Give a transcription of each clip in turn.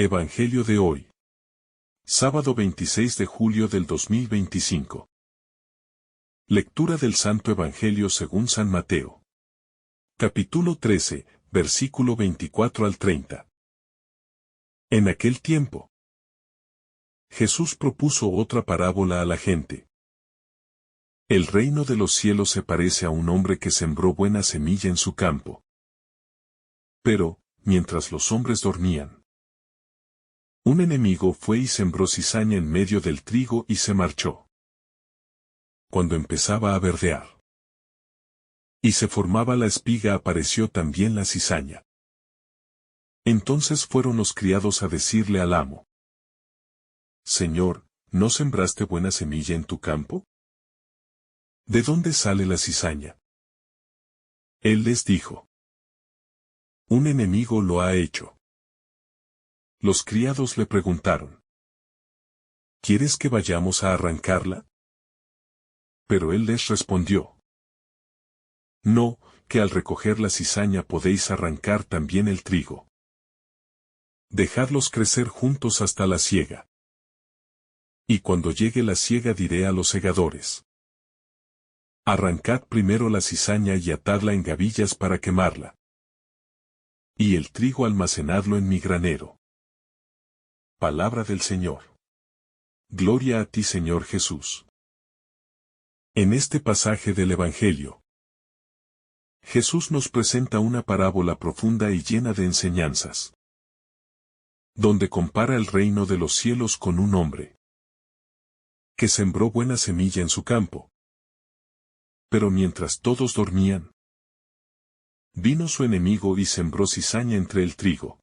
Evangelio de hoy. Sábado 26 de julio del 2025. Lectura del Santo Evangelio según San Mateo. Capítulo 13, versículo 24 al 30. En aquel tiempo, Jesús propuso otra parábola a la gente. El reino de los cielos se parece a un hombre que sembró buena semilla en su campo. Pero, mientras los hombres dormían, un enemigo fue y sembró cizaña en medio del trigo y se marchó. Cuando empezaba a verdear y se formaba la espiga, apareció también la cizaña. Entonces fueron los criados a decirle al amo: Señor, ¿no sembraste buena semilla en tu campo? ¿De dónde sale la cizaña? Él les dijo: Un enemigo lo ha hecho. Los criados le preguntaron: ¿Quieres que vayamos a arrancarla? Pero él les respondió: No, que al recoger la cizaña podéis arrancar también el trigo. Dejadlos crecer juntos hasta la siega. Y cuando llegue la siega diré a los segadores: Arrancad primero la cizaña y atadla en gavillas para quemarla. Y el trigo almacenadlo en mi granero. Palabra del Señor. Gloria a ti, Señor Jesús. En este pasaje del Evangelio, Jesús nos presenta una parábola profunda y llena de enseñanzas, donde compara el reino de los cielos con un hombre que sembró buena semilla en su campo. Pero mientras todos dormían, vino su enemigo y sembró cizaña entre el trigo,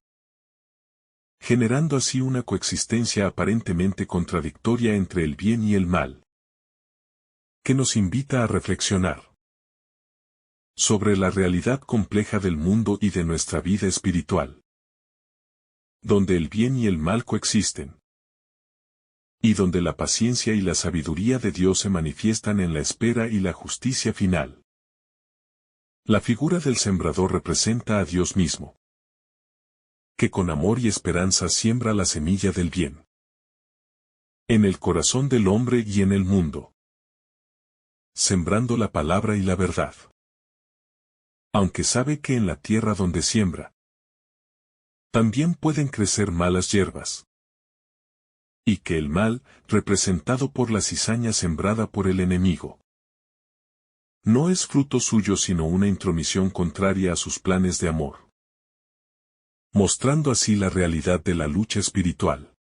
generando así una coexistencia aparentemente contradictoria entre el bien y el mal, que nos invita a reflexionar sobre la realidad compleja del mundo y de nuestra vida espiritual, donde el bien y el mal coexisten, y donde la paciencia y la sabiduría de Dios se manifiestan en la espera y la justicia final. La figura del sembrador representa a Dios mismo, que con amor y esperanza siembra la semilla del bien en el corazón del hombre y en el mundo, sembrando la palabra y la verdad. Aunque sabe que en la tierra donde siembra, también pueden crecer malas hierbas, y que el mal, representado por la cizaña sembrada por el enemigo, no es fruto suyo sino una intromisión contraria a sus planes de amor, mostrando así la realidad de la lucha espiritual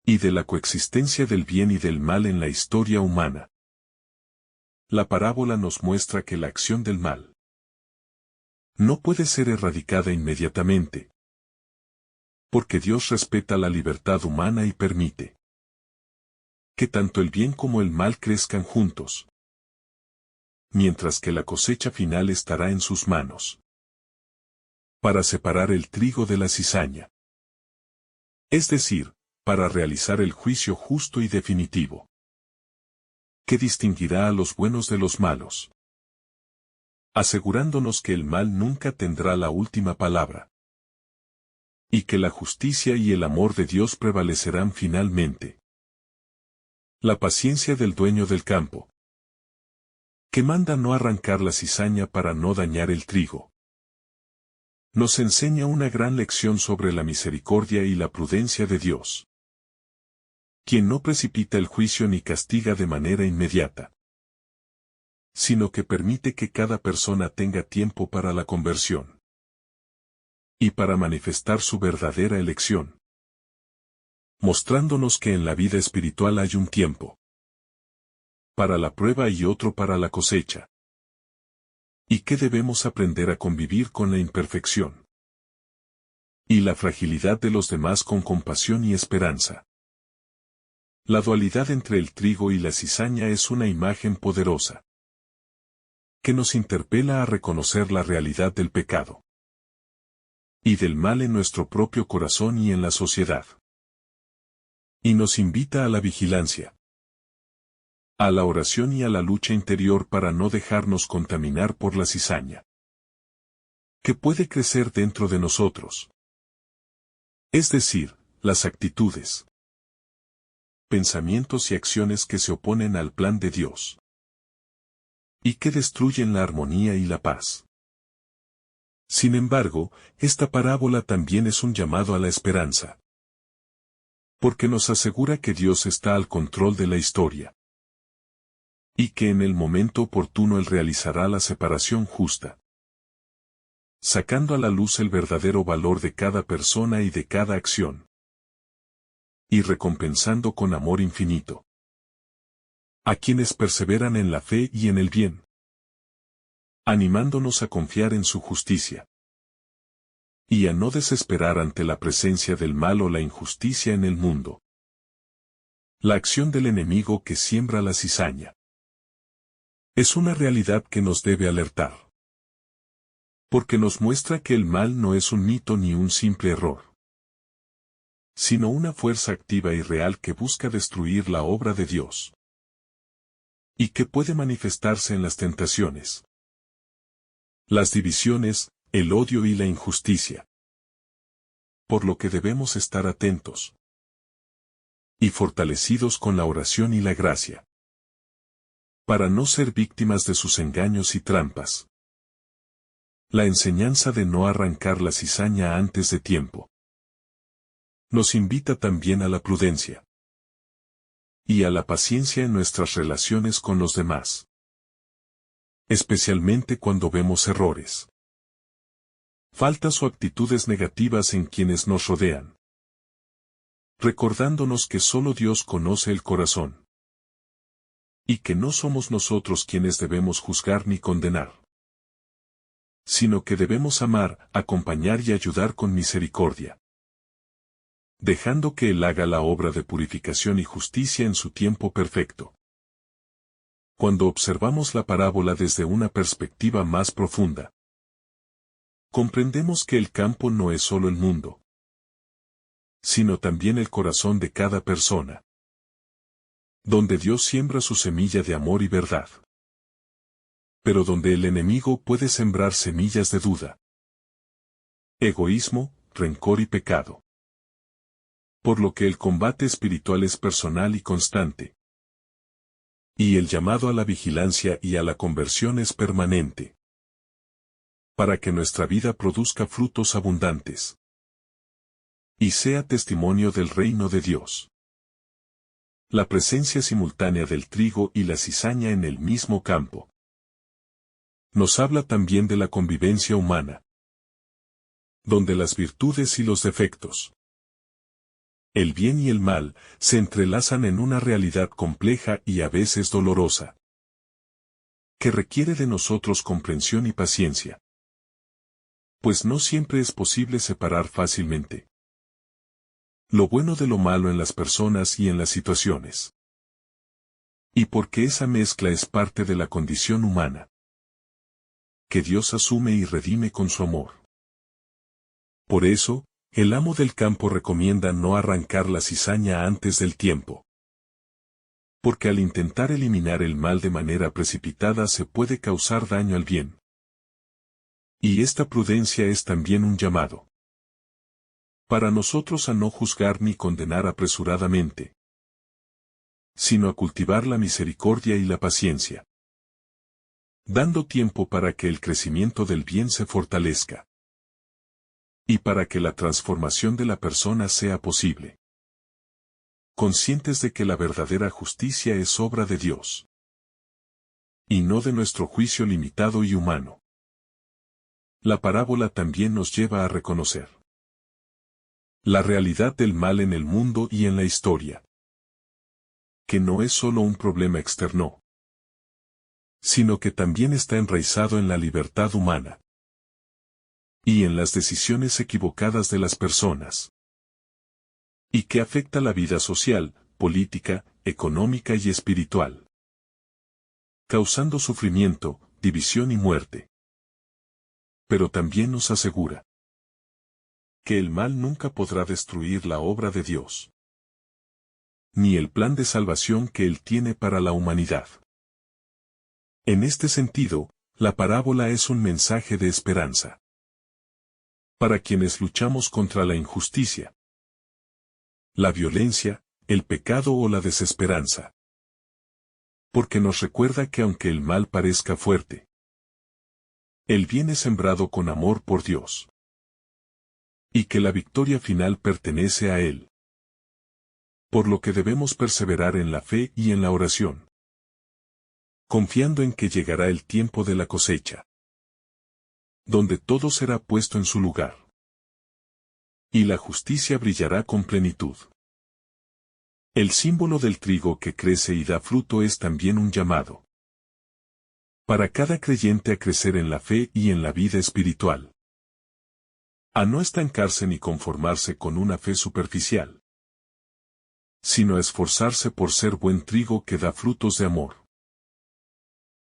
y de la coexistencia del bien y del mal en la historia humana. La parábola nos muestra que la acción del mal no puede ser erradicada inmediatamente, porque Dios respeta la libertad humana y permite que tanto el bien como el mal crezcan juntos, mientras que la cosecha final estará en sus manos, para separar el trigo de la cizaña. Es decir, para realizar el juicio justo y definitivo, que distinguirá a los buenos de los malos, asegurándonos que el mal nunca tendrá la última palabra, y que la justicia y el amor de Dios prevalecerán finalmente. La paciencia del dueño del campo, que manda no arrancar la cizaña para no dañar el trigo, nos enseña una gran lección sobre la misericordia y la prudencia de Dios, quien no precipita el juicio ni castiga de manera inmediata, sino que permite que cada persona tenga tiempo para la conversión y para manifestar su verdadera elección, mostrándonos que en la vida espiritual hay un tiempo para la prueba y otro para la cosecha, y que debemos aprender a convivir con la imperfección y la fragilidad de los demás con compasión y esperanza. La dualidad entre el trigo y la cizaña es una imagen poderosa que nos interpela a reconocer la realidad del pecado y del mal en nuestro propio corazón y en la sociedad, y nos invita a la vigilancia, a la oración y a la lucha interior para no dejarnos contaminar por la cizaña que puede crecer dentro de nosotros, Es decir, las actitudes, pensamientos y acciones que se oponen al plan de Dios y que destruyen la armonía y la paz. Sin embargo, esta parábola también es un llamado a la esperanza, porque nos asegura que Dios está al control de la historia y que en el momento oportuno Él realizará la separación justa, sacando a la luz el verdadero valor de cada persona y de cada acción, y recompensando con amor infinito a quienes perseveran en la fe y en el bien, animándonos a confiar en su justicia y a no desesperar ante la presencia del mal o la injusticia en el mundo. La acción del enemigo que siembra la cizaña es una realidad que nos debe alertar, porque nos muestra que el mal no es un mito ni un simple error, sino una fuerza activa y real que busca destruir la obra de Dios, y que puede manifestarse en las tentaciones, las divisiones, el odio y la injusticia. Por lo que debemos estar atentos y fortalecidos con la oración y la gracia, para no ser víctimas de sus engaños y trampas. La enseñanza de no arrancar la cizaña antes de tiempo nos invita también a la prudencia y a la paciencia en nuestras relaciones con los demás, especialmente cuando vemos errores, faltas o actitudes negativas en quienes nos rodean, recordándonos que solo Dios conoce el corazón y que no somos nosotros quienes debemos juzgar ni condenar, sino que debemos amar, acompañar y ayudar con misericordia, dejando que Él haga la obra de purificación y justicia en su tiempo perfecto. Cuando observamos la parábola desde una perspectiva más profunda, comprendemos que el campo no es solo el mundo, sino también el corazón de cada persona, donde Dios siembra su semilla de amor y verdad, pero donde el enemigo puede sembrar semillas de duda, egoísmo, rencor y pecado. Por lo que el combate espiritual es personal y constante, y el llamado a la vigilancia y a la conversión es permanente, para que nuestra vida produzca frutos abundantes y sea testimonio del reino de Dios. La presencia simultánea del trigo y la cizaña en el mismo campo nos habla también de la convivencia humana, donde las virtudes y los defectos, el bien y el mal, se entrelazan en una realidad compleja y a veces dolorosa, que requiere de nosotros comprensión y paciencia, pues no siempre es posible separar fácilmente lo bueno de lo malo en las personas y en las situaciones. Y porque esa mezcla es parte de la condición humana, que Dios asume y redime con su amor. Por eso, el amo del campo recomienda no arrancar la cizaña antes del tiempo, porque al intentar eliminar el mal de manera precipitada se puede causar daño al bien. Y esta prudencia es también un llamado para nosotros a no juzgar ni condenar apresuradamente, sino a cultivar la misericordia y la paciencia, dando tiempo para que el crecimiento del bien se fortalezca y para que la transformación de la persona sea posible, conscientes de que la verdadera justicia es obra de Dios y no de nuestro juicio limitado y humano. La parábola también nos lleva a reconocer la realidad del mal en el mundo y en la historia, que no es solo un problema externo, sino que también está enraizado en la libertad humana y en las decisiones equivocadas de las personas, y que afecta la vida social, política, económica y espiritual, causando sufrimiento, división y muerte. Pero también nos asegura que el mal nunca podrá destruir la obra de Dios, ni el plan de salvación que Él tiene para la humanidad. En este sentido, la parábola es un mensaje de esperanza para quienes luchamos contra la injusticia, la violencia, el pecado o la desesperanza. Porque nos recuerda que aunque el mal parezca fuerte, el bien es sembrado con amor por Dios. Y que la victoria final pertenece a Él. Por lo que debemos perseverar en la fe y en la oración, confiando en que llegará el tiempo de la cosecha, donde todo será puesto en su lugar, y la justicia brillará con plenitud. El símbolo del trigo que crece y da fruto es también un llamado para cada creyente a crecer en la fe y en la vida espiritual, a no estancarse ni conformarse con una fe superficial, sino a esforzarse por ser buen trigo que da frutos de amor,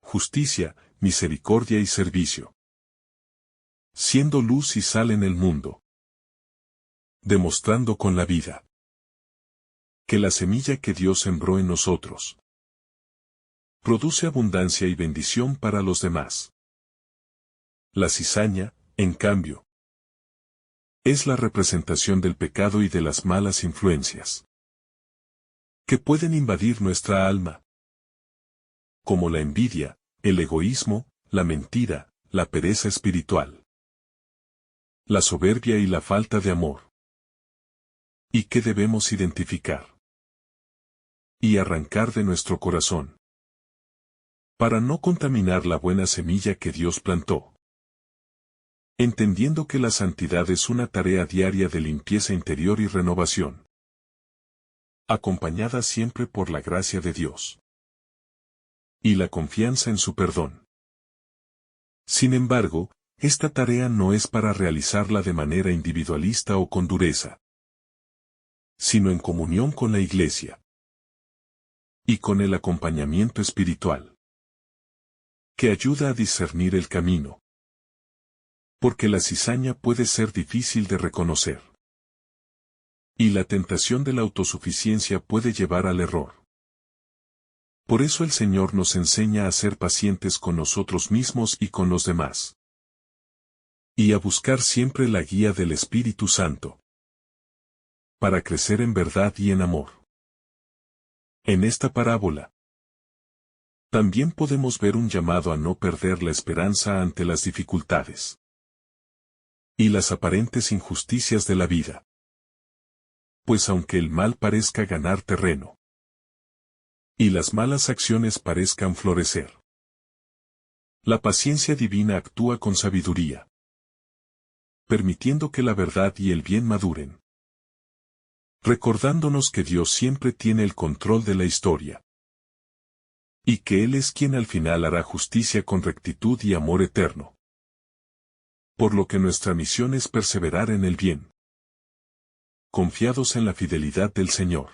justicia, misericordia y servicio, siendo luz y sal en el mundo, demostrando con la vida que la semilla que Dios sembró en nosotros produce abundancia y bendición para los demás. La cizaña, en cambio, es la representación del pecado y de las malas influencias que pueden invadir nuestra alma, como la envidia, el egoísmo, la mentira, la pereza espiritual, la soberbia y la falta de amor. ¿Y qué debemos identificar y arrancar de nuestro corazón para no contaminar la buena semilla que Dios plantó? Entendiendo que la santidad es una tarea diaria de limpieza interior y renovación, acompañada siempre por la gracia de Dios y la confianza en su perdón. Sin embargo, esta tarea no es para realizarla de manera individualista o con dureza, sino en comunión con la Iglesia y con el acompañamiento espiritual, que ayuda a discernir el camino. Porque la cizaña puede ser difícil de reconocer, y la tentación de la autosuficiencia puede llevar al error. Por eso el Señor nos enseña a ser pacientes con nosotros mismos y con los demás, y a buscar siempre la guía del Espíritu Santo, para crecer en verdad y en amor. En esta parábola, también podemos ver un llamado a no perder la esperanza ante las dificultades y las aparentes injusticias de la vida. Pues aunque el mal parezca ganar terreno, y las malas acciones parezcan florecer, la paciencia divina actúa con sabiduría, permitiendo que la verdad y el bien maduren, recordándonos que Dios siempre tiene el control de la historia, y que Él es quien al final hará justicia con rectitud y amor eterno. Por lo que nuestra misión es perseverar en el bien, confiados en la fidelidad del Señor.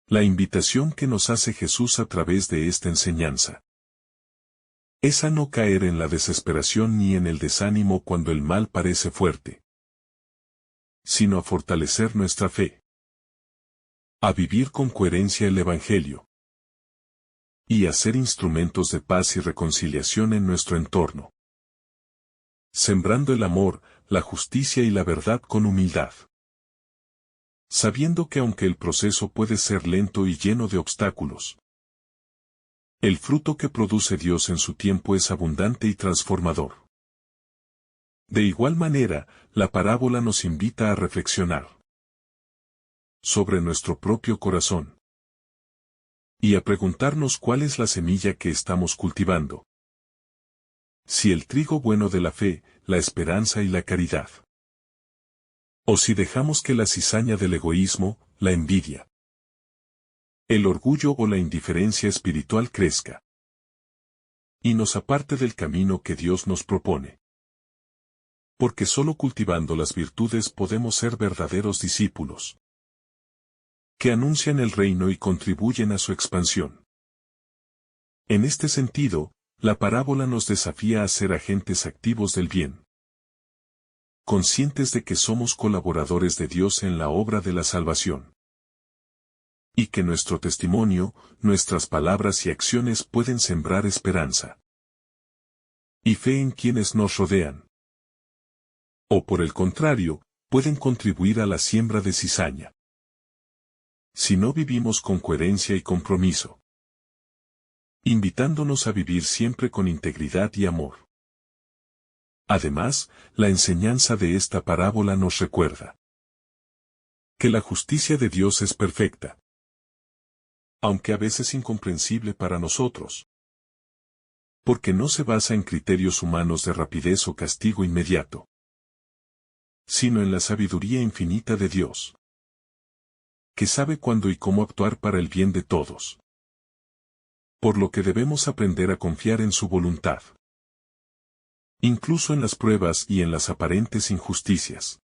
La invitación que nos hace Jesús a través de esta enseñanza es a no caer en la desesperación ni en el desánimo cuando el mal parece fuerte, sino a fortalecer nuestra fe, a vivir con coherencia el Evangelio y a ser instrumentos de paz y reconciliación en nuestro entorno, sembrando el amor, la justicia y la verdad con humildad, sabiendo que aunque el proceso puede ser lento y lleno de obstáculos, el fruto que produce Dios en su tiempo es abundante y transformador. De igual manera, la parábola nos invita a reflexionar sobre nuestro propio corazón y a preguntarnos cuál es la semilla que estamos cultivando. Si el trigo bueno de la fe, la esperanza y la caridad, o si dejamos que la cizaña del egoísmo, la envidia, el orgullo o la indiferencia espiritual crezca y nos aparte del camino que Dios nos propone. Porque solo cultivando las virtudes podemos ser verdaderos discípulos, que anuncian el reino y contribuyen a su expansión. En este sentido, la parábola nos desafía a ser agentes activos del bien, conscientes de que somos colaboradores de Dios en la obra de la salvación, y que nuestro testimonio, nuestras palabras y acciones pueden sembrar esperanza y fe en quienes nos rodean, o por el contrario, pueden contribuir a la siembra de cizaña. si no vivimos con coherencia y compromiso, invitándonos a vivir siempre con integridad y amor. Además, la enseñanza de esta parábola nos recuerda que la justicia de Dios es perfecta, aunque a veces incomprensible para nosotros, porque no se basa en criterios humanos de rapidez o castigo inmediato, sino en la sabiduría infinita de Dios, que sabe cuándo y cómo actuar para el bien de todos. Por lo que debemos aprender a confiar en su voluntad, incluso en las pruebas y en las aparentes injusticias.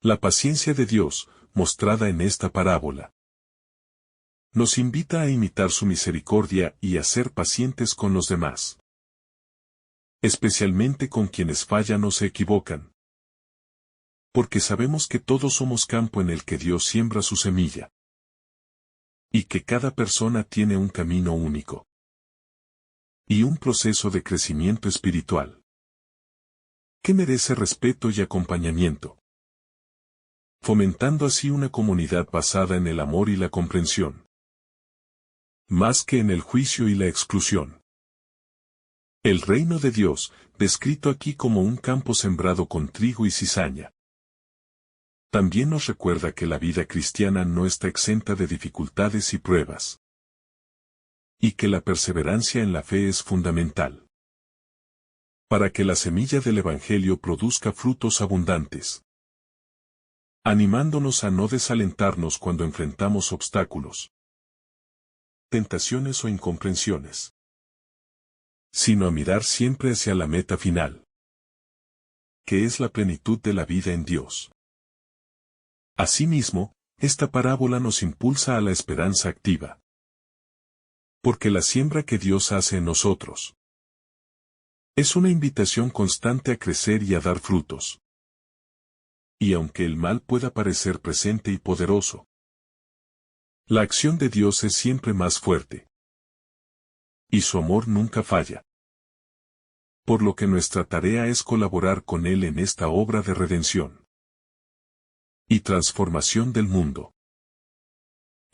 La paciencia de Dios, mostrada en esta parábola, nos invita a imitar su misericordia y a ser pacientes con los demás, especialmente con quienes fallan o se equivocan, porque sabemos que todos somos campo en el que Dios siembra su semilla, y que cada persona tiene un camino único y un proceso de crecimiento espiritual que merece respeto y acompañamiento, fomentando así una comunidad basada en el amor y la comprensión, más que en el juicio y la exclusión. El reino de Dios, descrito aquí como un campo sembrado con trigo y cizaña, también nos recuerda que la vida cristiana no está exenta de dificultades y pruebas, y que la perseverancia en la fe es fundamental para que la semilla del Evangelio produzca frutos abundantes, animándonos a no desalentarnos cuando enfrentamos obstáculos, tentaciones o incomprensiones, sino a mirar siempre hacia la meta final, que es la plenitud de la vida en Dios. Asimismo, esta parábola nos impulsa a la esperanza activa, porque la siembra que Dios hace en nosotros es una invitación constante a crecer y a dar frutos. Y aunque el mal pueda parecer presente y poderoso, la acción de Dios es siempre más fuerte, y su amor nunca falla. Por lo que nuestra tarea es colaborar con Él en esta obra de redención y transformación del mundo.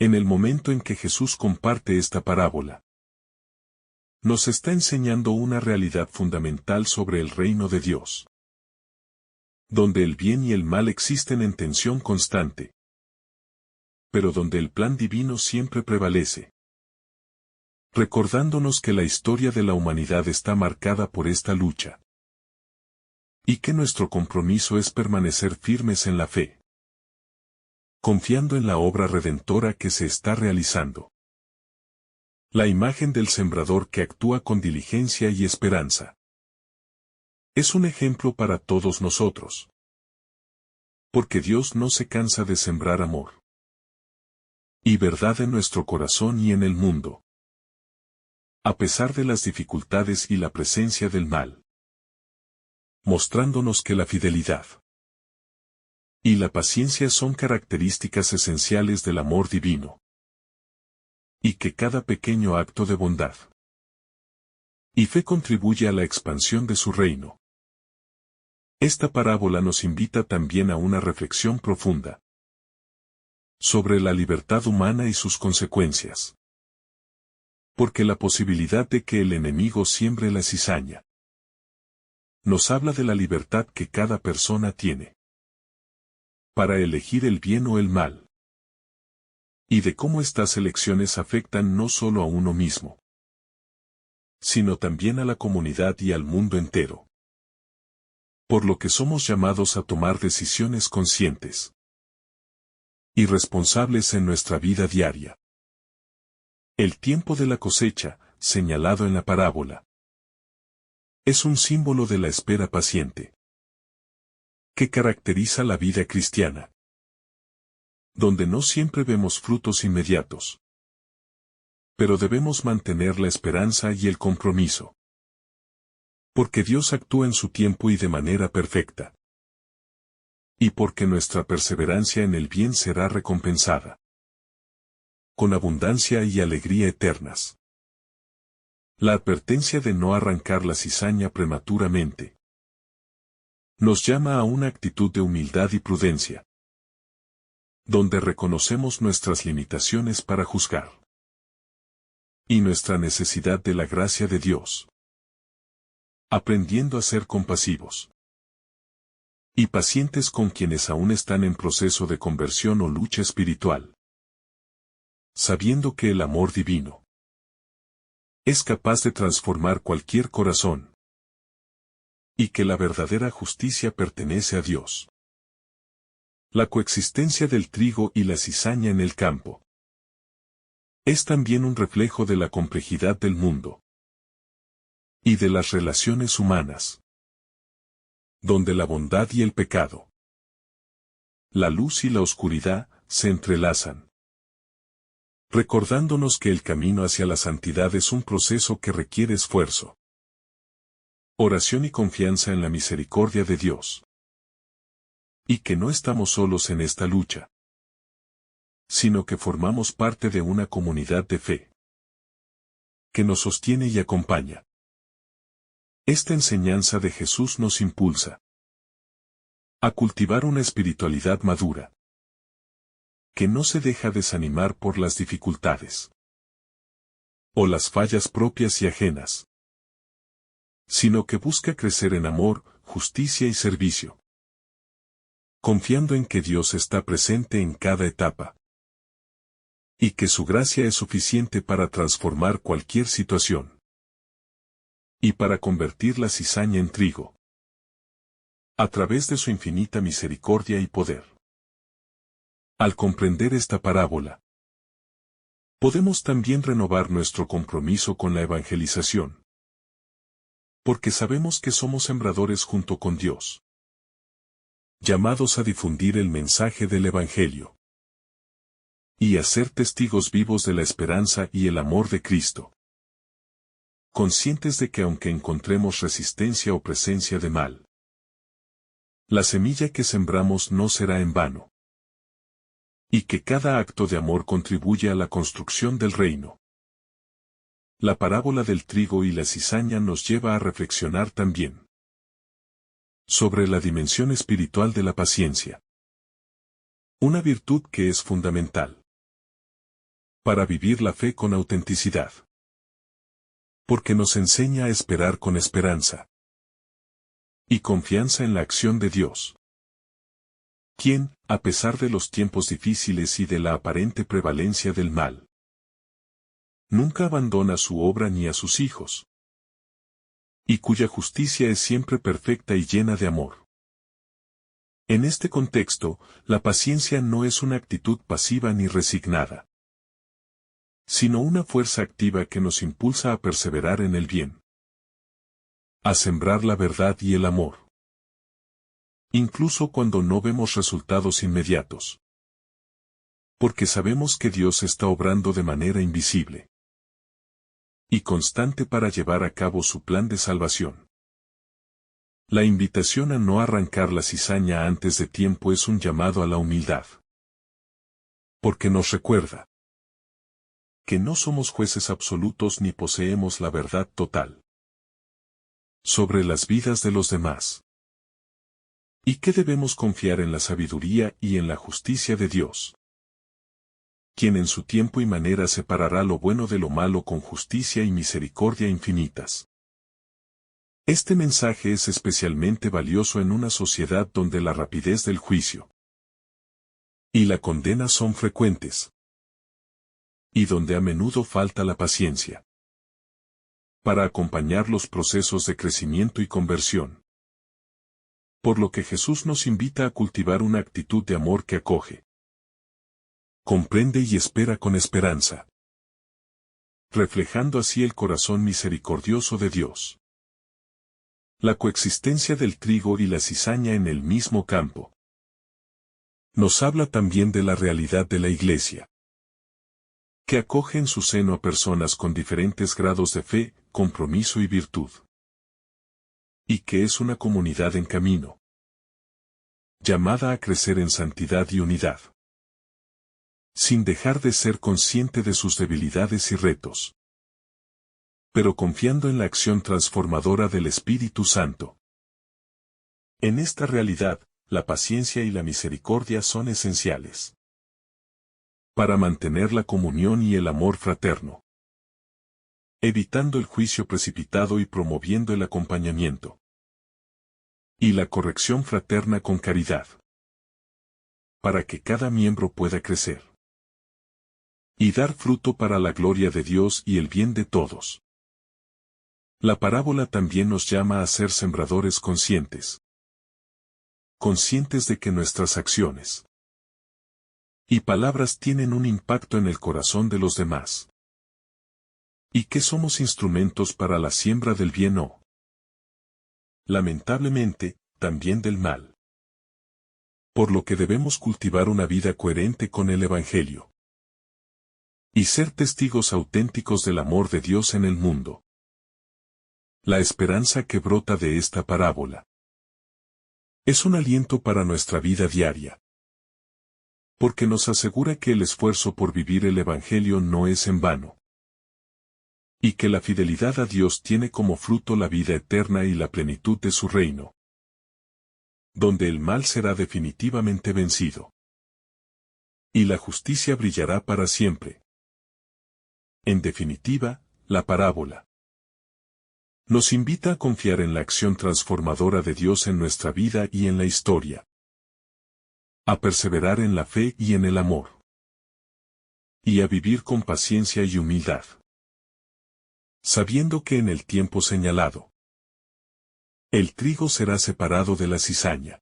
En el momento en que Jesús comparte esta parábola, nos está enseñando una realidad fundamental sobre el reino de Dios, donde el bien y el mal existen en tensión constante, pero donde el plan divino siempre prevalece, recordándonos que la historia de la humanidad está marcada por esta lucha, y que nuestro compromiso es permanecer firmes en la fe, confiando en la obra redentora que se está realizando. La imagen del sembrador que actúa con diligencia y esperanza es un ejemplo para todos nosotros, porque Dios no se cansa de sembrar amor y verdad en nuestro corazón y en el mundo, a pesar de las dificultades y la presencia del mal, mostrándonos que la fidelidad y la paciencia son características esenciales del amor divino, y que cada pequeño acto de bondad y fe contribuye a la expansión de su reino. Esta parábola nos invita también a una reflexión profunda sobre la libertad humana y sus consecuencias, porque la posibilidad de que el enemigo siembre la cizaña nos habla de la libertad que cada persona tiene para elegir el bien o el mal, y de cómo estas elecciones afectan no solo a uno mismo, sino también a la comunidad y al mundo entero. Por lo que somos llamados a tomar decisiones conscientes y responsables en nuestra vida diaria. El tiempo de la cosecha, señalado en la parábola, es un símbolo de la espera paciente que caracteriza la vida cristiana, donde no siempre vemos frutos inmediatos, pero debemos mantener la esperanza y el compromiso, porque Dios actúa en su tiempo y de manera perfecta, y porque nuestra perseverancia en el bien será recompensada con abundancia y alegría eternas. La advertencia de no arrancar la cizaña prematuramente nos llama a una actitud de humildad y prudencia, donde reconocemos nuestras limitaciones para juzgar y nuestra necesidad de la gracia de Dios, aprendiendo a ser compasivos y pacientes con quienes aún están en proceso de conversión o lucha espiritual, sabiendo que el amor divino es capaz de transformar cualquier corazón y que la verdadera justicia pertenece a Dios. La coexistencia del trigo y la cizaña en el campo es también un reflejo de la complejidad del mundo y de las relaciones humanas, donde la bondad y el pecado, la luz y la oscuridad, se entrelazan, recordándonos que el camino hacia la santidad es un proceso que requiere esfuerzo, oración y confianza en la misericordia de Dios, y que no estamos solos en esta lucha, sino que formamos parte de una comunidad de fe que nos sostiene y acompaña. Esta enseñanza de Jesús nos impulsa a cultivar una espiritualidad madura, que no se deja desanimar por las dificultades o las fallas propias y ajenas, sino que busca crecer en amor, justicia y servicio, confiando en que Dios está presente en cada etapa y que su gracia es suficiente para transformar cualquier situación y para convertir la cizaña en trigo, a través de su infinita misericordia y poder. Al comprender esta parábola, podemos también renovar nuestro compromiso con la evangelización, porque sabemos que somos sembradores junto con Dios, llamados a difundir el mensaje del Evangelio y a ser testigos vivos de la esperanza y el amor de Cristo, conscientes de que aunque encontremos resistencia o presencia de mal, la semilla que sembramos no será en vano, y que cada acto de amor contribuye a la construcción del reino. La parábola del trigo y la cizaña nos lleva a reflexionar también sobre la dimensión espiritual de la paciencia, una virtud que es fundamental para vivir la fe con autenticidad, porque nos enseña a esperar con esperanza y confianza en la acción de Dios, quien, a pesar de los tiempos difíciles y de la aparente prevalencia del mal, nunca abandona su obra ni a sus hijos, y cuya justicia es siempre perfecta y llena de amor. En este contexto, la paciencia no es una actitud pasiva ni resignada, sino una fuerza activa que nos impulsa a perseverar en el bien, a sembrar la verdad y el amor, incluso cuando no vemos resultados inmediatos, porque sabemos que Dios está obrando de manera invisible y constante para llevar a cabo su plan de salvación. La invitación a no arrancar la cizaña antes de tiempo es un llamado a la humildad, porque nos recuerda que no somos jueces absolutos ni poseemos la verdad total sobre las vidas de los demás, y que debemos confiar en la sabiduría y en la justicia de Dios, quien en su tiempo y manera separará lo bueno de lo malo con justicia y misericordia infinitas. Este mensaje es especialmente valioso en una sociedad donde la rapidez del juicio y la condena son frecuentes, y donde a menudo falta la paciencia para acompañar los procesos de crecimiento y conversión. Por lo que Jesús nos invita a cultivar una actitud de amor que acoge, comprende y espera con esperanza, reflejando así el corazón misericordioso de Dios. La coexistencia del trigo y la cizaña en el mismo campo nos habla también de la realidad de la Iglesia, que acoge en su seno a personas con diferentes grados de fe, compromiso y virtud, y que es una comunidad en camino, llamada a crecer en santidad y unidad, sin dejar de ser consciente de sus debilidades y retos, pero confiando en la acción transformadora del Espíritu Santo. En esta realidad, la paciencia y la misericordia son esenciales. para mantener la comunión y el amor fraterno, evitando el juicio precipitado y promoviendo el acompañamiento y la corrección fraterna con caridad, para que cada miembro pueda crecer y dar fruto para la gloria de Dios y el bien de todos. La parábola también nos llama a ser sembradores conscientes de que nuestras acciones y palabras tienen un impacto en el corazón de los demás, y que somos instrumentos para la siembra del bien o, lamentablemente, también del mal. Por lo que debemos cultivar una vida coherente con el Evangelio y ser testigos auténticos del amor de Dios en el mundo. La esperanza que brota de esta parábola es un aliento para nuestra vida diaria, porque nos asegura que el esfuerzo por vivir el Evangelio no es en vano, y que la fidelidad a Dios tiene como fruto la vida eterna y la plenitud de su reino, donde el mal será definitivamente vencido, y la justicia brillará para siempre. En definitiva, la parábola nos invita a confiar en la acción transformadora de Dios en nuestra vida y en la historia, a perseverar en la fe y en el amor, y a vivir con paciencia y humildad, sabiendo que en el tiempo señalado, el trigo será separado de la cizaña,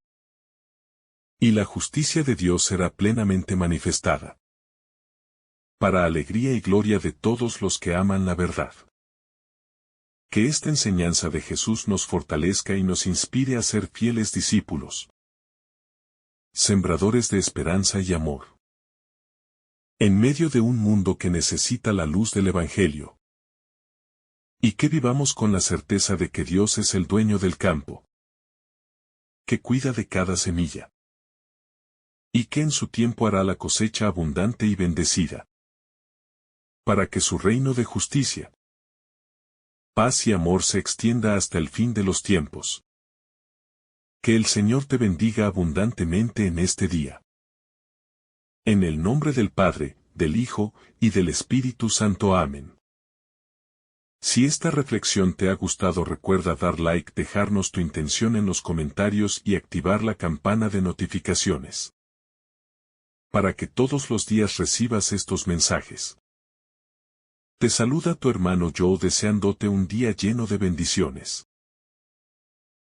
y la justicia de Dios será plenamente manifestada, para alegría y gloria de todos los que aman la verdad. Que esta enseñanza de Jesús nos fortalezca y nos inspire a ser fieles discípulos, sembradores de esperanza y amor, en medio de un mundo que necesita la luz del Evangelio, y que vivamos con la certeza de que Dios es el dueño del campo, que cuida de cada semilla, y que en su tiempo hará la cosecha abundante y bendecida, para que su reino de justicia, paz y amor se extienda hasta el fin de los tiempos. Que el Señor te bendiga abundantemente en este día. En el nombre del Padre, del Hijo, y del Espíritu Santo. Amén. Si esta reflexión te ha gustado, recuerda dar like, dejarnos tu intención en los comentarios y activar la campana de notificaciones, para que todos los días recibas estos mensajes. Te saluda tu hermano Joe deseándote un día lleno de bendiciones.